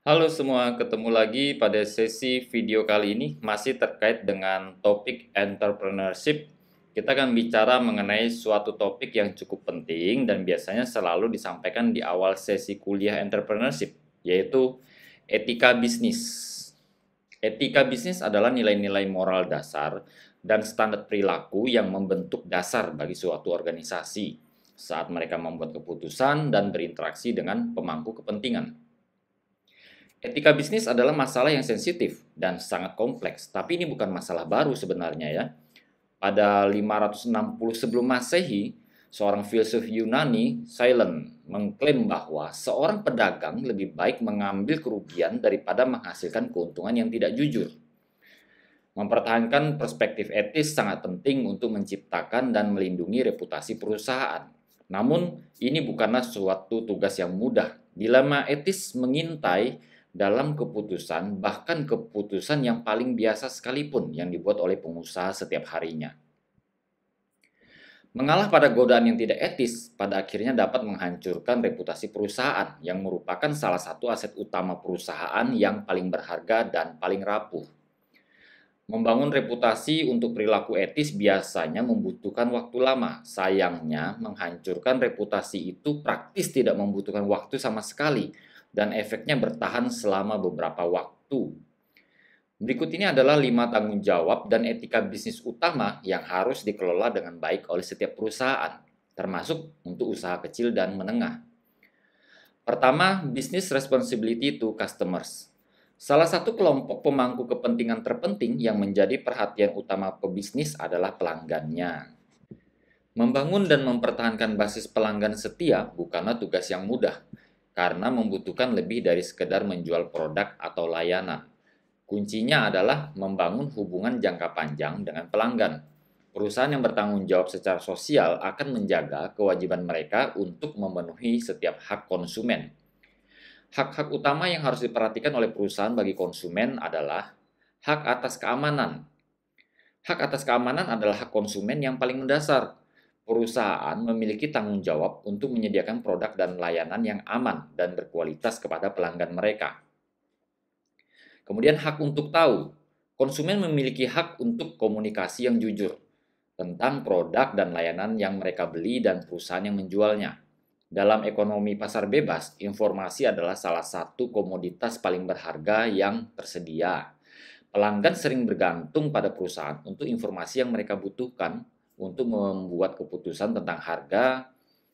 Halo semua, ketemu lagi pada sesi video kali ini masih terkait dengan topik entrepreneurship. Kita akan bicara mengenai suatu topik yang cukup penting dan biasanya selalu disampaikan di awal sesi kuliah entrepreneurship, yaitu etika bisnis. Etika bisnis adalah nilai-nilai moral dasar dan standar perilaku yang membentuk dasar bagi suatu organisasi saat mereka membuat keputusan dan berinteraksi dengan pemangku kepentingan. Etika bisnis adalah masalah yang sensitif dan sangat kompleks, tapi ini bukan masalah baru sebenarnya ya. Pada 560 sebelum Masehi, seorang filsuf Yunani, Silon, mengklaim bahwa seorang pedagang lebih baik mengambil kerugian daripada menghasilkan keuntungan yang tidak jujur. Mempertahankan perspektif etis sangat penting untuk menciptakan dan melindungi reputasi perusahaan. Namun, ini bukanlah suatu tugas yang mudah. Dilema etis mengintai dalam keputusan, bahkan keputusan yang paling biasa sekalipun yang dibuat oleh pengusaha setiap harinya. Mengalah pada godaan yang tidak etis pada akhirnya dapat menghancurkan reputasi perusahaan yang merupakan salah satu aset utama perusahaan yang paling berharga dan paling rapuh. Membangun reputasi untuk perilaku etis biasanya membutuhkan waktu lama. Sayangnya, menghancurkan reputasi itu praktis tidak membutuhkan waktu sama sekali dan efeknya bertahan selama beberapa waktu. Berikut ini adalah 5 tanggung jawab dan etika bisnis utama yang harus dikelola dengan baik oleh setiap perusahaan, termasuk untuk usaha kecil dan menengah. Pertama, business responsibility to customers. Salah satu kelompok pemangku kepentingan terpenting yang menjadi perhatian utama pebisnis adalah pelanggannya. Membangun dan mempertahankan basis pelanggan setia bukanlah tugas yang mudah, karena membutuhkan lebih dari sekedar menjual produk atau layanan. Kuncinya adalah membangun hubungan jangka panjang dengan pelanggan. Perusahaan yang bertanggung jawab secara sosial akan menjaga kewajiban mereka untuk memenuhi setiap hak konsumen. Hak-hak utama yang harus diperhatikan oleh perusahaan bagi konsumen adalah hak atas keamanan. Hak atas keamanan adalah hak konsumen yang paling mendasar. Perusahaan memiliki tanggung jawab untuk menyediakan produk dan layanan yang aman dan berkualitas kepada pelanggan mereka. Kemudian hak untuk tahu. Konsumen memiliki hak untuk komunikasi yang jujur tentang produk dan layanan yang mereka beli dan perusahaan yang menjualnya. Dalam ekonomi pasar bebas, informasi adalah salah satu komoditas paling berharga yang tersedia. Pelanggan sering bergantung pada perusahaan untuk informasi yang mereka butuhkan untuk membuat keputusan tentang harga,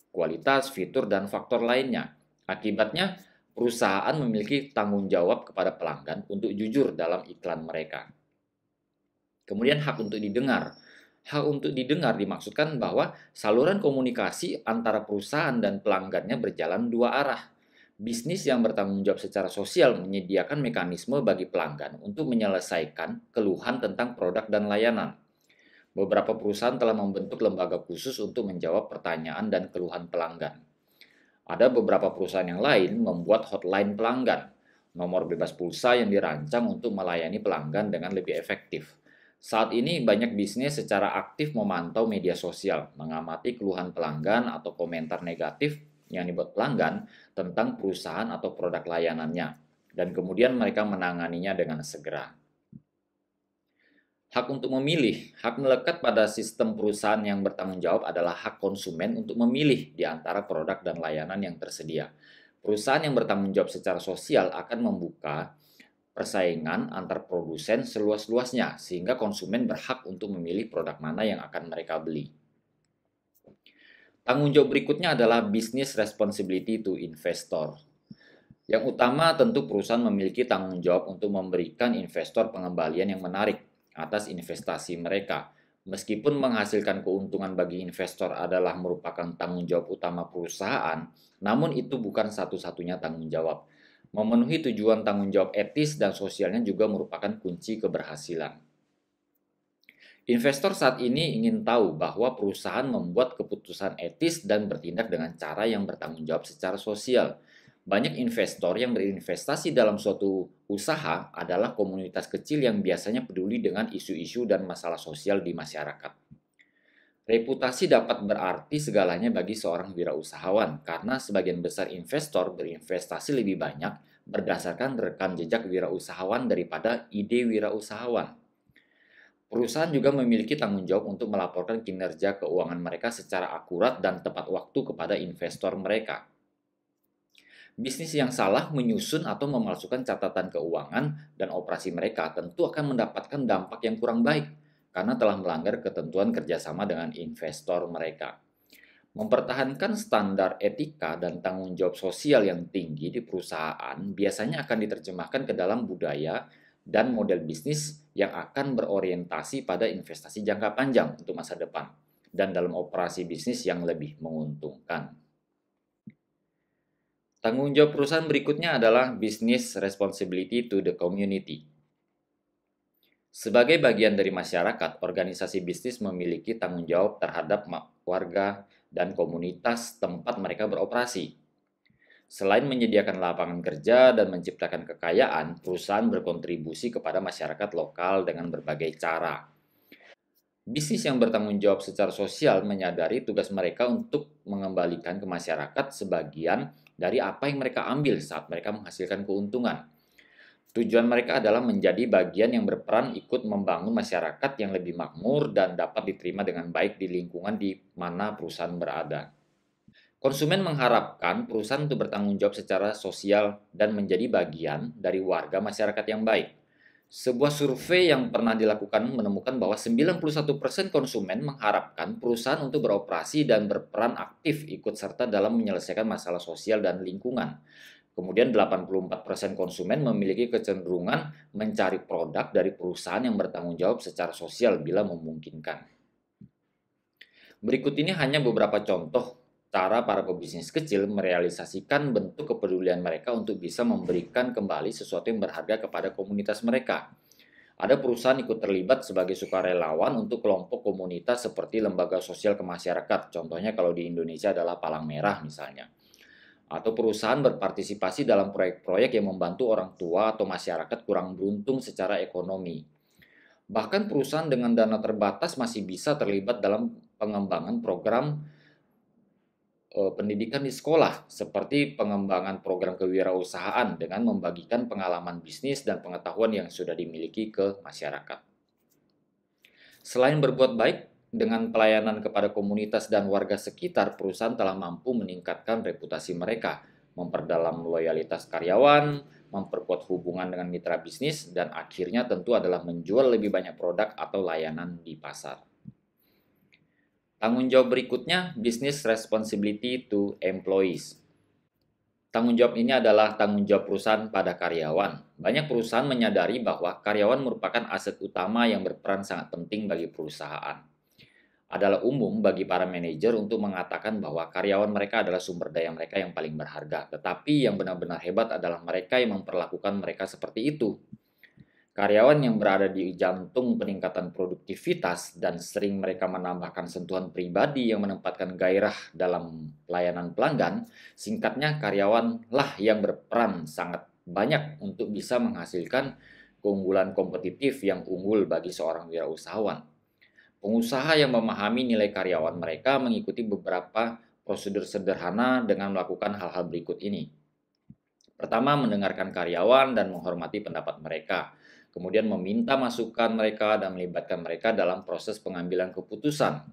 kualitas, fitur, dan faktor lainnya. Akibatnya, perusahaan memiliki tanggung jawab kepada pelanggan untuk jujur dalam iklan mereka. Kemudian hak untuk didengar. Hak untuk didengar dimaksudkan bahwa saluran komunikasi antara perusahaan dan pelanggannya berjalan dua arah. Bisnis yang bertanggung jawab secara sosial menyediakan mekanisme bagi pelanggan untuk menyelesaikan keluhan tentang produk dan layanan. Beberapa perusahaan telah membentuk lembaga khusus untuk menjawab pertanyaan dan keluhan pelanggan. Ada beberapa perusahaan yang lain membuat hotline pelanggan, nomor bebas pulsa yang dirancang untuk melayani pelanggan dengan lebih efektif. Saat ini banyak bisnis secara aktif memantau media sosial, mengamati keluhan pelanggan atau komentar negatif yang dibuat pelanggan tentang perusahaan atau produk layanannya, dan kemudian mereka menanganinya dengan segera. Hak untuk memilih, hak melekat pada sistem perusahaan yang bertanggung jawab adalah hak konsumen untuk memilih di antara produk dan layanan yang tersedia. Perusahaan yang bertanggung jawab secara sosial akan membuka persaingan antar produsen seluas-luasnya, sehingga konsumen berhak untuk memilih produk mana yang akan mereka beli. Tanggung jawab berikutnya adalah business responsibility to investor. Yang utama tentu perusahaan memiliki tanggung jawab untuk memberikan investor pengembalian yang menarik atas investasi mereka. Meskipun menghasilkan keuntungan bagi investor adalah merupakan tanggung jawab utama perusahaan, namun itu bukan satu-satunya tanggung jawab. Memenuhi tujuan tanggung jawab etis dan sosialnya juga merupakan kunci keberhasilan. Investor saat ini ingin tahu bahwa perusahaan membuat keputusan etis dan bertindak dengan cara yang bertanggung jawab secara sosial. Banyak investor yang berinvestasi dalam suatu usaha adalah komunitas kecil yang biasanya peduli dengan isu-isu dan masalah sosial di masyarakat. Reputasi dapat berarti segalanya bagi seorang wirausahawan karena sebagian besar investor berinvestasi lebih banyak berdasarkan rekam jejak wirausahawan daripada ide wirausahawan. Perusahaan juga memiliki tanggung jawab untuk melaporkan kinerja keuangan mereka secara akurat dan tepat waktu kepada investor mereka. Bisnis yang salah menyusun atau memalsukan catatan keuangan dan operasi mereka tentu akan mendapatkan dampak yang kurang baik karena telah melanggar ketentuan kerjasama dengan investor mereka. Mempertahankan standar etika dan tanggung jawab sosial yang tinggi di perusahaan biasanya akan diterjemahkan ke dalam budaya dan model bisnis yang akan berorientasi pada investasi jangka panjang untuk masa depan dan dalam operasi bisnis yang lebih menguntungkan. Tanggung jawab perusahaan berikutnya adalah business responsibility to the community. Sebagai bagian dari masyarakat, organisasi bisnis memiliki tanggung jawab terhadap warga dan komunitas tempat mereka beroperasi. Selain menyediakan lapangan kerja dan menciptakan kekayaan, perusahaan berkontribusi kepada masyarakat lokal dengan berbagai cara. Bisnis yang bertanggung jawab secara sosial menyadari tugas mereka untuk mengembalikan ke masyarakat sebagian dari apa yang mereka ambil saat mereka menghasilkan keuntungan. Tujuan mereka adalah menjadi bagian yang berperan ikut membangun masyarakat yang lebih makmur dan dapat diterima dengan baik di lingkungan di mana perusahaan berada. Konsumen mengharapkan perusahaan untuk bertanggung jawab secara sosial dan menjadi bagian dari warga masyarakat yang baik. Sebuah survei yang pernah dilakukan menemukan bahwa 91% konsumen mengharapkan perusahaan untuk beroperasi dan berperan aktif ikut serta dalam menyelesaikan masalah sosial dan lingkungan. Kemudian 84% konsumen memiliki kecenderungan mencari produk dari perusahaan yang bertanggung jawab secara sosial bila memungkinkan. Berikut ini hanya beberapa contoh cara para pebisnis kecil merealisasikan bentuk kepedulian mereka untuk bisa memberikan kembali sesuatu yang berharga kepada komunitas mereka. Ada perusahaan ikut terlibat sebagai sukarelawan untuk kelompok komunitas seperti lembaga sosial kemasyarakat, contohnya kalau di Indonesia adalah Palang Merah misalnya. Atau perusahaan berpartisipasi dalam proyek-proyek yang membantu orang tua atau masyarakat kurang beruntung secara ekonomi. Bahkan perusahaan dengan dana terbatas masih bisa terlibat dalam pengembangan program pendidikan di sekolah, seperti pengembangan program kewirausahaan dengan membagikan pengalaman bisnis dan pengetahuan yang sudah dimiliki ke masyarakat. Selain berbuat baik dengan pelayanan kepada komunitas dan warga sekitar, perusahaan telah mampu meningkatkan reputasi mereka, memperdalam loyalitas karyawan, memperkuat hubungan dengan mitra bisnis, dan akhirnya tentu adalah menjual lebih banyak produk atau layanan di pasar. Tanggung jawab berikutnya, business responsibility to employees. Tanggung jawab ini adalah tanggung jawab perusahaan pada karyawan. Banyak perusahaan menyadari bahwa karyawan merupakan aset utama yang berperan sangat penting bagi perusahaan. Adalah umum bagi para manajer untuk mengatakan bahwa karyawan mereka adalah sumber daya mereka yang paling berharga. Tetapi yang benar-benar hebat adalah mereka yang memperlakukan mereka seperti itu. Karyawan yang berada di jantung peningkatan produktivitas dan sering mereka menambahkan sentuhan pribadi yang menempatkan gairah dalam pelayanan pelanggan, singkatnya karyawanlah yang berperan sangat banyak untuk bisa menghasilkan keunggulan kompetitif yang unggul bagi seorang wirausahawan. Pengusaha yang memahami nilai karyawan mereka mengikuti beberapa prosedur sederhana dengan melakukan hal-hal berikut ini. Pertama, mendengarkan karyawan dan menghormati pendapat mereka. Kemudian meminta masukan mereka dan melibatkan mereka dalam proses pengambilan keputusan.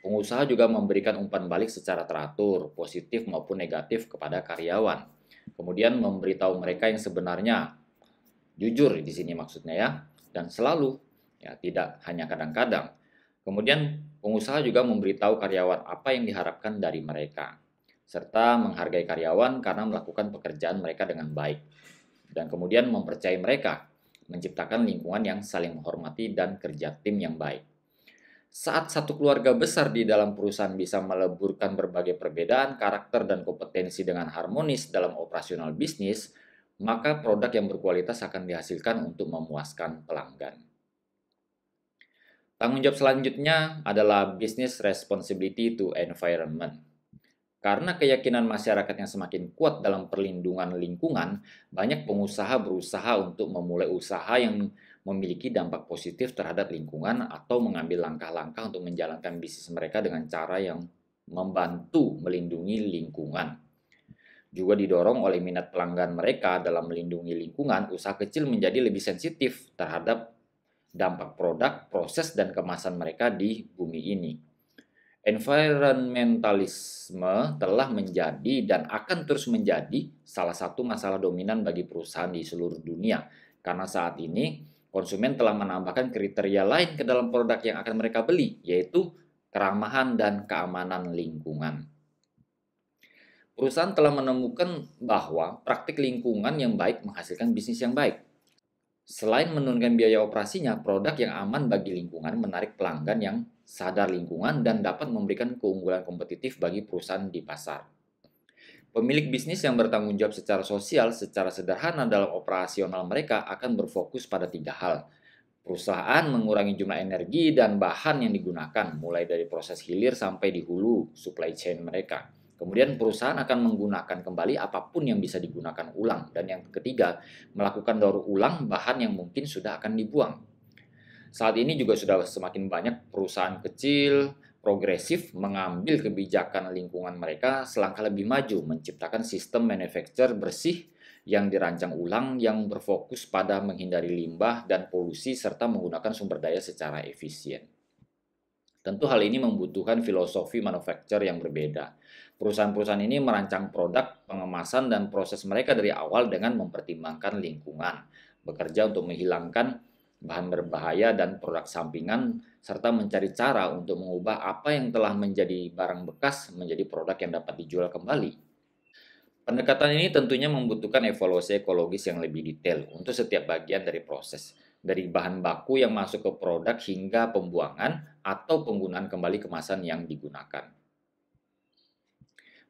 Pengusaha juga memberikan umpan balik secara teratur, positif maupun negatif kepada karyawan. Kemudian memberitahu mereka yang sebenarnya, jujur di sini maksudnya ya, dan selalu, ya tidak hanya kadang-kadang. Kemudian pengusaha juga memberitahu karyawan apa yang diharapkan dari mereka, serta menghargai karyawan karena melakukan pekerjaan mereka dengan baik. Dan kemudian mempercayai mereka, menciptakan lingkungan yang saling menghormati dan kerja tim yang baik. Saat satu keluarga besar di dalam perusahaan bisa meleburkan berbagai perbedaan karakter dan kompetensi dengan harmonis dalam operasional bisnis, maka produk yang berkualitas akan dihasilkan untuk memuaskan pelanggan. Tanggung jawab selanjutnya adalah business responsibility to environment. Karena keyakinan masyarakat yang semakin kuat dalam perlindungan lingkungan, banyak pengusaha berusaha untuk memulai usaha yang memiliki dampak positif terhadap lingkungan atau mengambil langkah-langkah untuk menjalankan bisnis mereka dengan cara yang membantu melindungi lingkungan. Juga didorong oleh minat pelanggan mereka dalam melindungi lingkungan, usaha kecil menjadi lebih sensitif terhadap dampak produk, proses, dan kemasan mereka di bumi ini. Environmentalisme telah menjadi dan akan terus menjadi salah satu masalah dominan bagi perusahaan di seluruh dunia, karena saat ini konsumen telah menambahkan kriteria lain ke dalam produk yang akan mereka beli, yaitu keramahan dan keamanan lingkungan. Perusahaan telah menemukan bahwa praktik lingkungan yang baik menghasilkan bisnis yang baik. Selain menurunkan biaya operasinya, produk yang aman bagi lingkungan menarik pelanggan yang sadar lingkungan dan dapat memberikan keunggulan kompetitif bagi perusahaan di pasar. Pemilik bisnis yang bertanggung jawab secara sosial secara sederhana dalam operasional mereka akan berfokus pada 3 hal. Perusahaan mengurangi jumlah energi dan bahan yang digunakan, mulai dari proses hilir sampai di hulu supply chain mereka. Kemudian perusahaan akan menggunakan kembali apapun yang bisa digunakan ulang. Dan yang ketiga, melakukan daur ulang bahan yang mungkin sudah akan dibuang. Saat ini juga sudah semakin banyak perusahaan kecil, progresif mengambil kebijakan lingkungan mereka selangkah lebih maju, menciptakan sistem manufacture bersih yang dirancang ulang yang berfokus pada menghindari limbah dan polusi serta menggunakan sumber daya secara efisien. Tentu hal ini membutuhkan filosofi manufacture yang berbeda. Perusahaan-perusahaan ini merancang produk, pengemasan, dan proses mereka dari awal dengan mempertimbangkan lingkungan, bekerja untuk menghilangkan bahan berbahaya dan produk sampingan, serta mencari cara untuk mengubah apa yang telah menjadi barang bekas menjadi produk yang dapat dijual kembali. Pendekatan ini tentunya membutuhkan evaluasi ekologis yang lebih detail untuk setiap bagian dari proses, dari bahan baku yang masuk ke produk hingga pembuangan atau penggunaan kembali kemasan yang digunakan.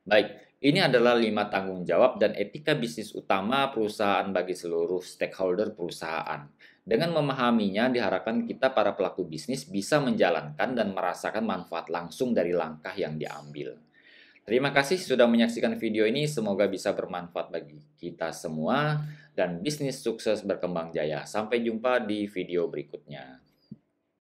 Baik, ini adalah 5 tanggung jawab dan etika bisnis utama perusahaan bagi seluruh stakeholder perusahaan. Dengan memahaminya, diharapkan kita para pelaku bisnis bisa menjalankan dan merasakan manfaat langsung dari langkah yang diambil. Terima kasih sudah menyaksikan video ini, semoga bisa bermanfaat bagi kita semua dan bisnis sukses berkembang jaya. Sampai jumpa di video berikutnya.